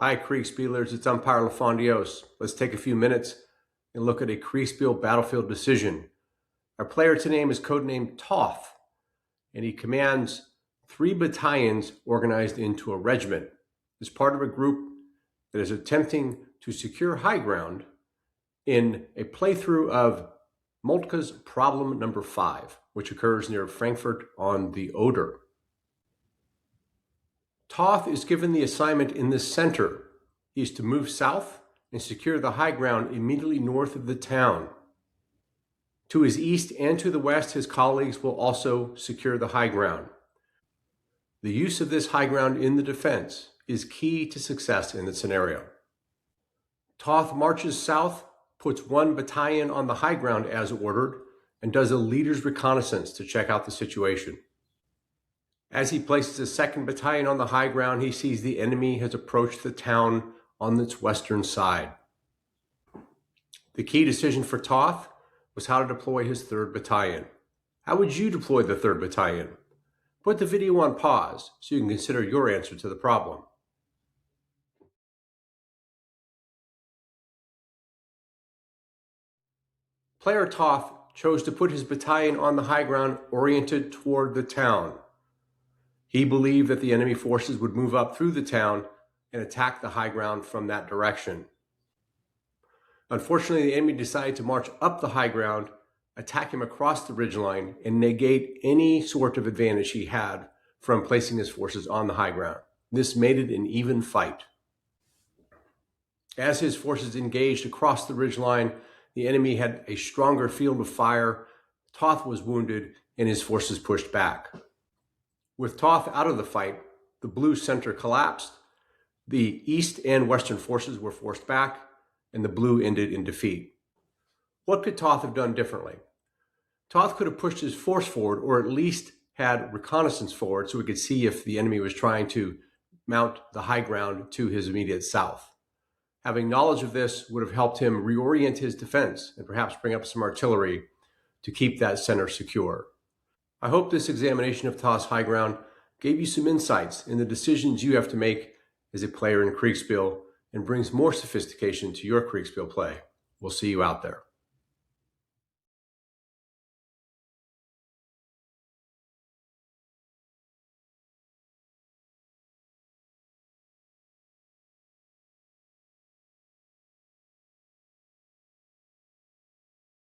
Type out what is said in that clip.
Hi, Kriegsspielers. It's Umpire LaFondios. Let's take a few minutes and look at a Kriegsspiel battlefield decision. Our player today is codenamed Toth, and he commands 3 battalions organized into a regiment as part of a group that is attempting to secure high ground in a playthrough of Moltke's Problem Number 5, which occurs near Frankfurt on the Oder. Toth is given the assignment in the center. He is to move south and secure the high ground immediately north of the town. To his east and to the west, his colleagues will also secure the high ground. The use of this high ground in the defense is key to success in the scenario. Toth marches south, puts 1 battalion on the high ground as ordered, and does a leader's reconnaissance to check out the situation. As he places a 2nd battalion on the high ground, he sees the enemy has approached the town on its western side. The key decision for Toth was how to deploy his 3rd battalion. How would you deploy the 3rd battalion? Put the video on pause so you can consider your answer to the problem. Player Toth chose to put his battalion on the high ground oriented toward the town. He believed that the enemy forces would move up through the town and attack the high ground from that direction. Unfortunately, the enemy decided to march up the high ground, attack him across the ridgeline, and negate any sort of advantage he had from placing his forces on the high ground. This made it an even fight. As his forces engaged across the ridgeline, the enemy had a stronger field of fire. Toth was wounded, and his forces pushed back. With Toth out of the fight, the blue center collapsed, the east and western forces were forced back, and the blue ended in defeat. What could Toth have done differently? Toth could have pushed his force forward, or at least had reconnaissance forward so he could see if the enemy was trying to mount the high ground to his immediate south. Having knowledge of this would have helped him reorient his defense and perhaps bring up some artillery to keep that center secure. I hope this examination of Toth's high ground gave you some insights in the decisions you have to make as a player in Kriegsspiel and brings more sophistication to your Kriegsspiel play. We'll see you out there.